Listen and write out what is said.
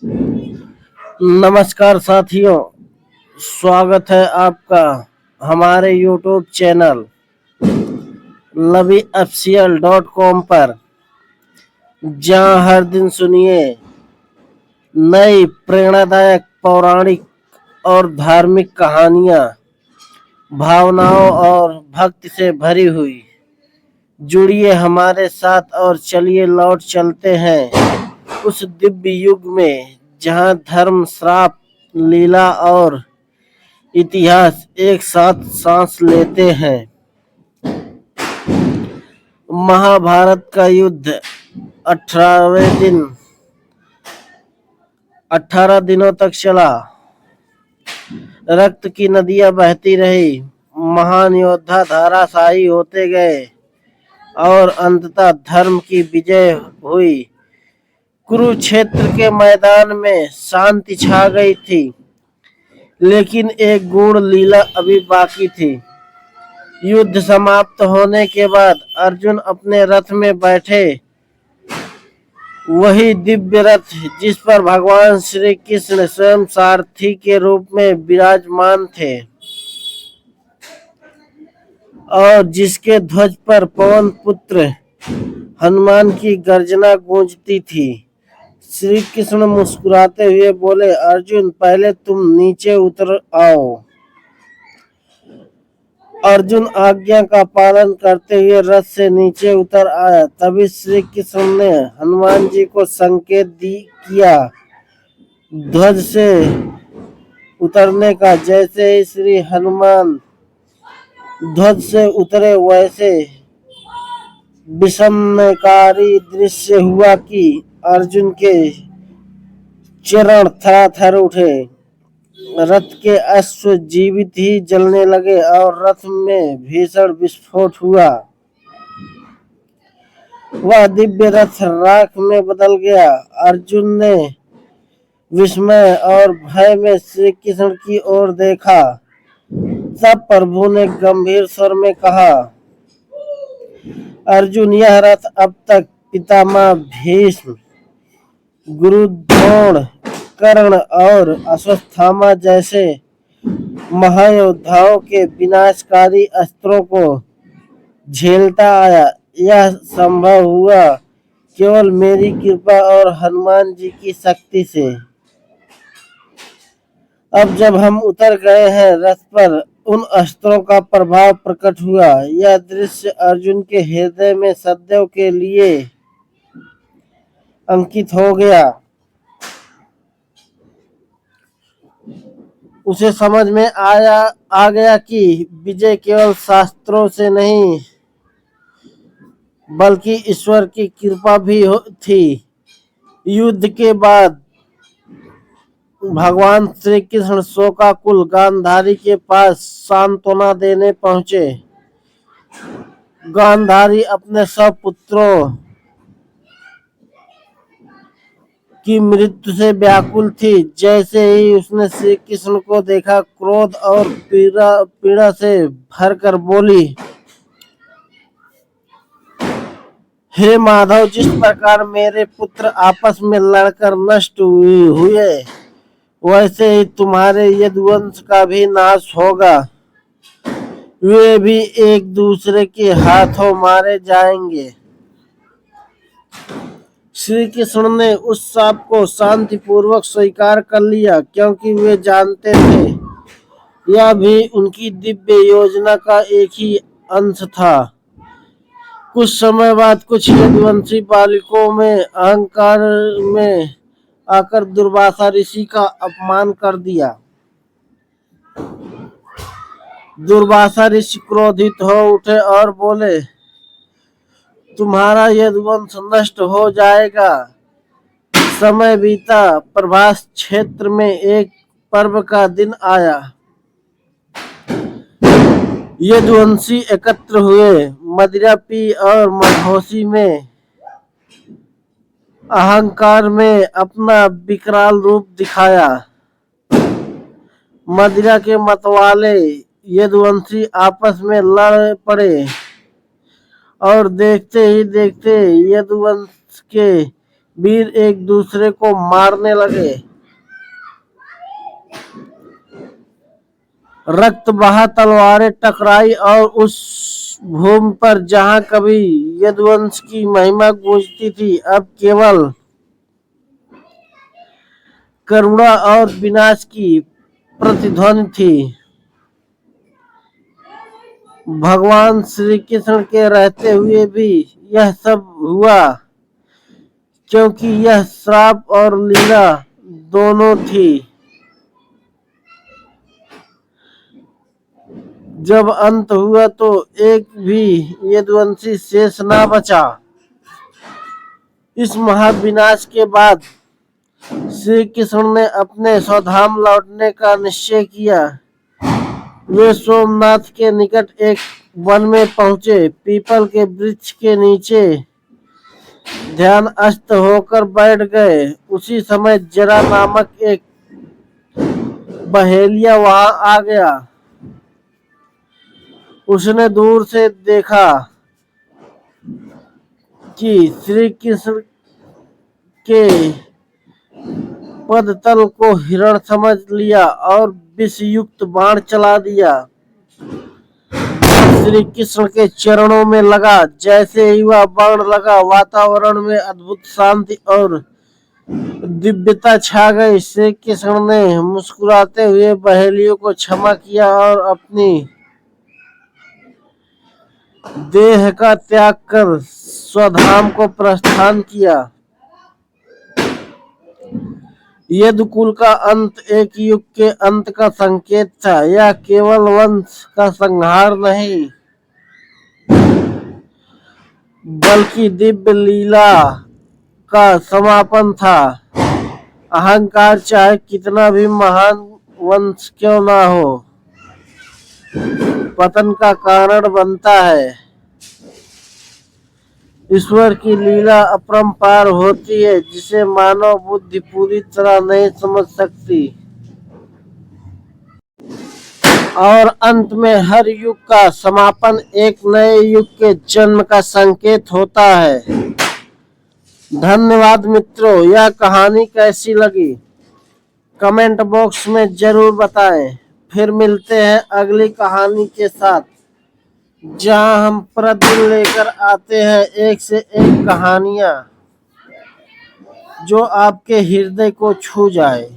नमस्कार साथियों, स्वागत है आपका हमारे YouTube चैनल laviofficial.com पर, जहां हर दिन सुनिए नई प्रेरणादायक पौराणिक और धार्मिक कहानियां, भावनाओं और भक्ति से भरी हुई। जुड़िए हमारे साथ और चलिए लौट चलते हैं उस दिव्य युग में जहां धर्म, श्राप, लीला और इतिहास एक साथ सांस लेते हैं। महाभारत का युद्ध 18 दिनों तक चला। रक्त की नदियां बहती रही, महान योद्धा धराशायी होते गए और अंततः धर्म की विजय हुई। कुरुक्षेत्र के मैदान में शांति छा गई थी, लेकिन एक गूढ़ लीला अभी बाकी थी। युद्ध समाप्त होने के बाद अर्जुन अपने रथ में बैठे, वही दिव्य रथ जिस पर भगवान श्री कृष्ण स्वयं सारथी के रूप में विराजमान थे और जिसके ध्वज पर पवन पुत्र हनुमान की गर्जना गूंजती थी। श्री कृष्ण मुस्कुराते हुए बोले, अर्जुन, पहले तुम नीचे उतर आओ। अर्जुन आज्ञा का पालन करते हुए रथ से नीचे उतर आया। तभी श्री कृष्ण ने हनुमान जी को संकेत किया ध्वज से उतरने का। जैसे ही श्री हनुमान ध्वज से उतरे, वैसे विस्मयकारी दृश्य हुआ कि अर्जुन के चरण थरथर उठे, रथ के अश्व जीवित ही जलने लगे और रथ में भीषण विस्फोट हुआ। वह दिव्य रथ राख में बदल गया। अर्जुन ने विस्मय और भय में श्री कृष्ण की ओर देखा। तब प्रभु ने गंभीर स्वर में कहा, अर्जुन, यह रथ अब तक पितामह भीष्म, गुरु द्रोण, कर्ण और अश्वत्थामा जैसे महायोद्धाओं के विनाशकारी अस्त्रों को झेलता आया। यह संभव हुआ केवल मेरी कृपा और हनुमान जी की शक्ति से। अब जब हम उतर गए हैं रथ पर, उन अस्त्रों का प्रभाव प्रकट हुआ। यह दृश्य अर्जुन के हृदय में सदैव के लिए अंकित हो गया। उसे समझ में आ गया कि विजय केवल शास्त्रों से नहीं, बल्कि ईश्वर की कृपा भी थी। युद्ध के बाद भगवान श्री कृष्ण शोकाकुल गांधारी के पास सांत्वना देने पहुंचे। गांधारी अपने सब पुत्रों की मृत्यु से व्याकुल थी। जैसे ही उसने श्री कृष्ण को देखा, क्रोध और पीड़ा से भरकर बोली, हे माधव, जिस प्रकार मेरे पुत्र आपस में लड़कर नष्ट हुए, वैसे ही तुम्हारे यदुवंश का भी नाश होगा। वे भी एक दूसरे के हाथों मारे जाएंगे। श्री कृष्ण ने उस शाप को शांतिपूर्वक स्वीकार कर लिया, क्योंकि वे जानते थे यह भी उनकी दिव्य योजना का एक ही अंश था। कुछ समय बाद कुछ यदुवंशी बालकों में अहंकार में आकर दुर्वासा ऋषि का अपमान कर दिया। दुर्वासा ऋषि क्रोधित हो उठे और बोले, तुम्हारा यदुवंश नष्ट हो जाएगा। समय बीता, प्रभास क्षेत्र में एक पर्व का दिन आया। यदुवंशी एकत्र हुए, मदिरा पी और मदहोशी में अहंकार में अपना विकराल रूप दिखाया। मदिरा के मतवाले यदुवंशी आपस में लड़ पड़े और देखते ही देखते यदुवंश के वीर एक दूसरे को मारने लगे। रक्त बहा, तलवारें टकराई और उस भूमि पर जहां कभी यदुवंश की महिमा गूंजती थी, अब केवल करुणा और विनाश की प्रतिध्वनि थी। भगवान श्री कृष्ण के रहते हुए भी यह सब हुआ, क्योंकि यह श्राप और लीला दोनों थी। जब अंत हुआ तो एक भी यदुवंशी शेष न बचा। इस महाविनाश के बाद श्री कृष्ण ने अपने स्वधाम लौटने का निश्चय किया। वे सोमनाथ के निकट एक वन में पहुंचे। पीपल के वृक्ष के नीचे ध्यानस्थ होकर बैठ गए। उसी समय जरा नामक एक बहेलिया वहां आ गया। उसने दूर से देखा कि श्री कृष्ण के पदतल को हिरण समझ लिया और विषयुक्त बाण चला दिया। श्री कृष्ण के चरणों में लगा। जैसे ही वह बाण लगा, वातावरण में अद्भुत शांति और दिव्यता छा गई। श्री कृष्ण ने मुस्कुराते हुए बहेलियों को क्षमा किया और अपनी देह का त्याग कर स्वधाम को प्रस्थान किया। यदुकुल का अंत एक युग के अंत का संकेत था। यह केवल वंश का संहार नहीं, बल्कि दिव्य लीला का समापन था। अहंकार चाहे कितना भी महान वंश क्यों ना हो, पतन का कारण बनता है। ईश्वर की लीला अपरंपार होती है, जिसे मानव बुद्धि पूरी तरह नहीं समझ सकती। और अंत में हर युग का समापन एक नए युग के जन्म का संकेत होता है। धन्यवाद मित्रों, यह कहानी कैसी लगी कमेंट बॉक्स में जरूर बताएं। फिर मिलते हैं अगली कहानी के साथ, जहां हम प्रतिदिन लेकर आते हैं एक से एक कहानियां जो आपके हृदय को छू जाए।